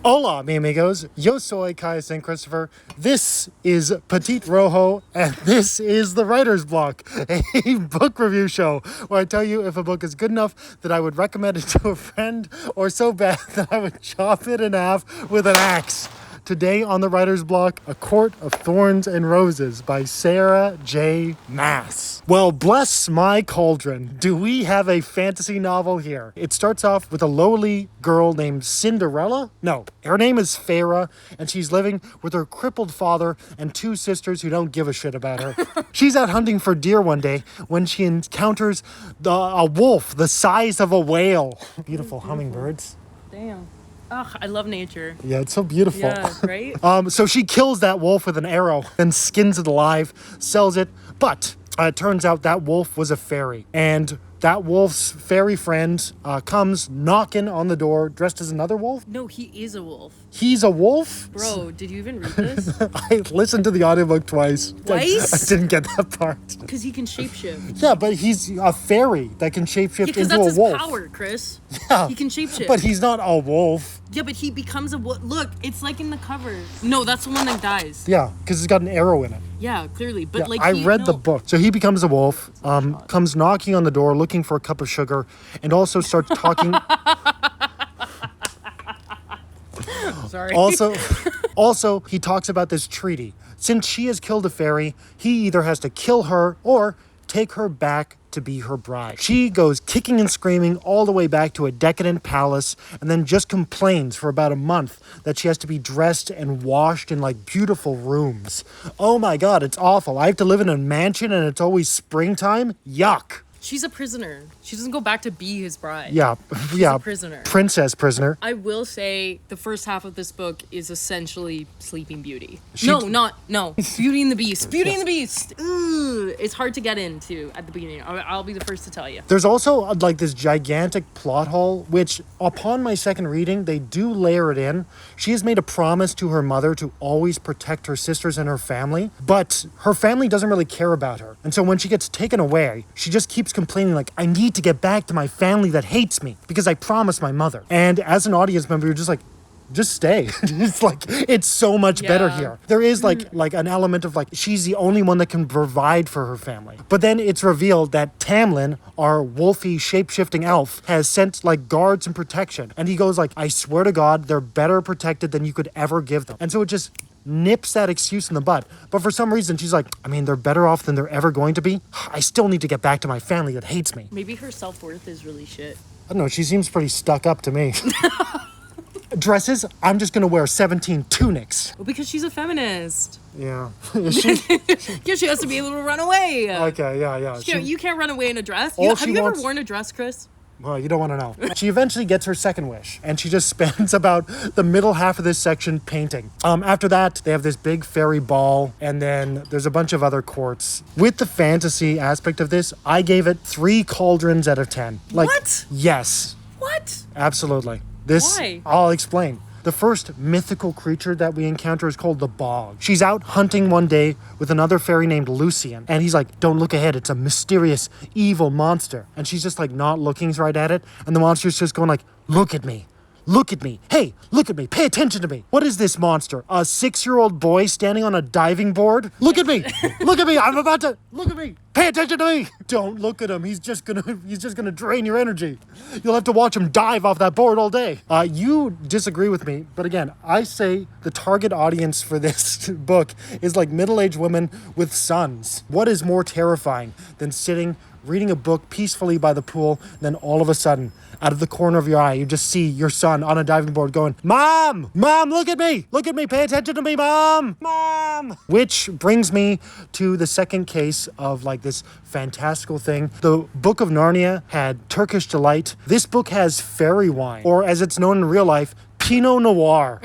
Hola, mi amigos. Yo soy St.Christopher. This is Petit Rojo, and this is the Writer's Block, a book review show where I tell you if a book is good enough that I would recommend it to a friend, or so bad that I would chop it in half with an axe. Today on the Writer's Block, A Court of Thorns and Roses by Sarah J. Maas. Well, bless my cauldron. Do we have a fantasy novel here? It starts off with a lowly girl named Cinderella. No, her name is Farah, and she's living with her crippled father and two sisters who don't give a shit about her. She's out hunting for deer one day when she encounters a wolf the size of a whale. Beautiful hummingbirds. Damn. Ugh, I love nature. Yeah, it's so beautiful. Yeah, right? So she kills that wolf with an arrow, then skins it alive, sells it. But it turns out that wolf was a fairy. And that wolf's fairy friend comes knocking on the door dressed as another wolf. No, he is a wolf. He's a wolf? Bro, did you even read this? I listened to the audiobook twice. Twice? I didn't get that part. Because he can shapeshift. Yeah, but he's a fairy that can shapeshift Because into that's a wolf. his power, Chris. Yeah, He can shapeshift. but he's not a wolf. Yeah, but he becomes a wolf. Look, it's like in the cover. No, that's the one that dies. Yeah, because it's got an arrow in it. Yeah, clearly. But Yeah, like I read the book. So he becomes a wolf, comes knocking on the door looking for a cup of sugar, and also starts talking. Sorry. Also, he talks about this treaty. Since she has killed a fairy, he either has to kill her or take her back to be her bride. She goes kicking and screaming all the way back to a decadent palace and then just complains for about a month that she has to be dressed and washed in like beautiful rooms. Oh my god, it's awful. I have to live in a mansion and it's always springtime? Yuck. She's a prisoner. She doesn't go back to be his bride. Yeah, yeah. a prisoner. Princess prisoner. I will say the first half of this book is essentially Sleeping Beauty. She- No. Beauty and the Beast. Beauty and the Beast. Ugh, it's hard to get into at the beginning. I'll be the first to tell you. There's also like this gigantic plot hole, which upon my second reading, they do layer it in. She has made a promise to her mother to always protect her sisters and her family, but her family doesn't really care about her. And so when she gets taken away, she just keeps complaining like, I need to get back to my family that hates me because I promised my mother. And as an audience member, you're just like, just stay. It's like, it's so much better Yeah. here. There is like an element of like, she's the only one that can provide for her family. But then it's revealed that Tamlin, our wolfy shape-shifting elf, has sent like guards and protection. And he goes like, I swear to God, they're better protected than you could ever give them. And so it just nips that excuse in the bud. But for some reason, she's like, I mean, they're better off than they're ever going to be. I still need to get back to my family that hates me. Maybe her self-worth is really shit. I don't know, she seems pretty stuck up to me. Dresses, I'm just gonna wear 17 tunics. Well, because she's a feminist. Yeah. Is she? Yeah, she has to be able to run away. Okay, yeah. You can't run away in a dress. All Have she you ever wants- worn a dress, Chris? Well, you don't want to know. She eventually gets her second wish, and she just spends about the middle half of this section painting. After that, they have this big fairy ball, and then there's a bunch of other courts. With the fantasy aspect of this, I gave it 3 cauldrons out of 10. What? Yes, What? absolutely. This, Why? I'll explain. The first mythical creature that we encounter is called the Bog. She's out hunting one day with another fairy named Lucian. And he's like, don't look ahead. It's a mysterious, evil monster. And she's just like not looking right at it. And the monster's just going like, look at me. Look at me. Hey, look at me. Pay attention to me. What is this monster? A 6-year-old boy standing on a diving board? Look at me. Look at me. I'm about to... Look at me. Pay attention to me. Don't look at him. He's just gonna drain your energy. You'll have to watch him dive off that board all day. You disagree with me, but again, I say the target audience for this book is like middle-aged women with sons. What is more terrifying than sitting reading a book peacefully by the pool, then all of a sudden, out of the corner of your eye, you just see your son on a diving board going, Mom! Mom, look at me! Look at me! Pay attention to me, Mom! Mom! Which brings me to the second case of like this fantastical thing. The Book of Narnia had Turkish Delight. This book has fairy wine, or as it's known in real life, Pinot Noir.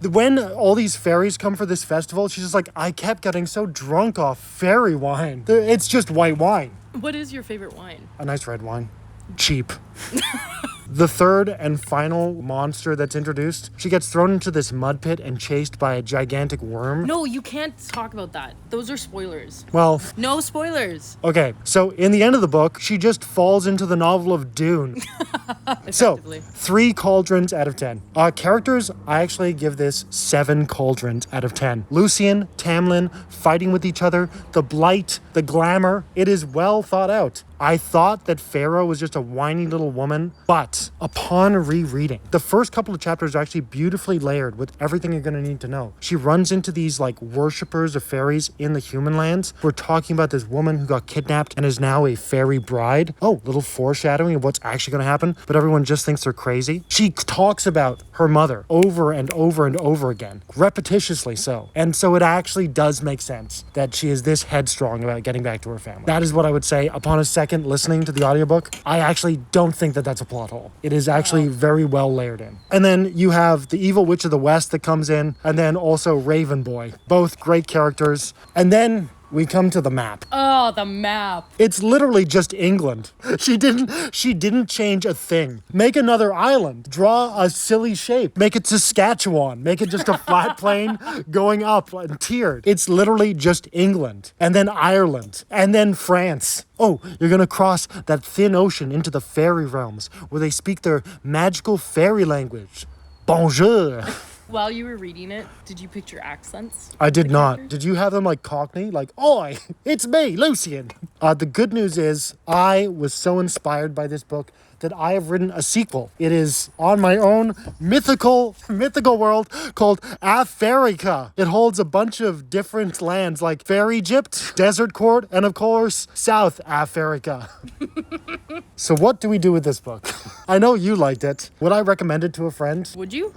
When all these fairies come for this festival, she's just like, I kept getting so drunk off fairy wine. It's just white wine. What is your favorite wine? A nice red wine. Cheap. The third and final monster that's introduced, she gets thrown into this mud pit and chased by a gigantic worm. No, you can't talk about that. Those are spoilers. Well, No spoilers. okay, so in the end of the book, she just falls into the novel of Dune. So, 3 cauldrons out of 10. Characters, I actually give this 7 cauldrons out of 10. Lucian, Tamlin, fighting with each other, the blight, the glamour, it is well thought out. I thought that Pharaoh was just a whiny little woman, but upon rereading, the first couple of chapters are actually beautifully layered with everything you're going to need to know. She runs into these like worshippers of fairies in the human lands. We're talking about this woman who got kidnapped and is now a fairy bride. Oh, little foreshadowing of what's actually going to happen, but everyone just thinks they're crazy. She talks about her mother over and over and over again, repetitiously so. And so it actually does make sense that she is this headstrong about getting back to her family. That is what I would say upon a second listening to the audiobook. I actually don't think that that's a plot hole. It is actually very well layered in. And then you have the evil witch of the west that comes in, and then also Raven Boy. Both great characters. And then we come to the map. Oh, the map. It's literally just England. She didn't change a thing. Make another island. Draw a silly shape. Make it Saskatchewan. Make it just a flat plane going up and tiered. It's literally just England. And then Ireland. And then France. Oh, you're gonna cross that thin ocean into the fairy realms where they speak their magical fairy language. Bonjour. While you were reading it, did you picture accents? I did not. Did you have them like Cockney? Like, oi, it's me, Lucian. The good news is I was so inspired by this book that I have written a sequel. It is on my own mythical world called Africa. It holds a bunch of different lands like Fair Egypt, Desert Court, and of course, South Africa. So what do we do with this book? I know you liked it. Would I recommend it to a friend? Would you?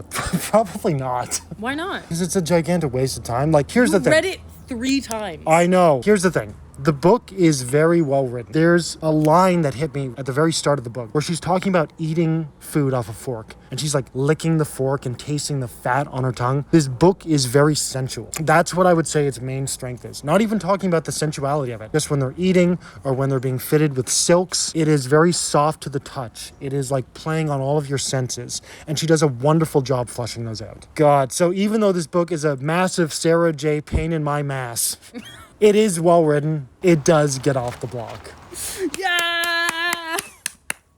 Probably not. Why not? Because it's a gigantic waste of time. Like, here's the thing. Read it 3 times. I know. Here's the thing. The book is very well written. There's a line that hit me at the very start of the book where she's talking about eating food off a fork. And she's like licking the fork and tasting the fat on her tongue. This book is very sensual. That's what I would say its main strength is. Not even talking about the sensuality of it. Just when they're eating or when they're being fitted with silks, it is very soft to the touch. It is like playing on all of your senses. And she does a wonderful job flushing those out. God, so even though this book is a massive Sarah J. pain in my mass, it is well written. It does get off the block.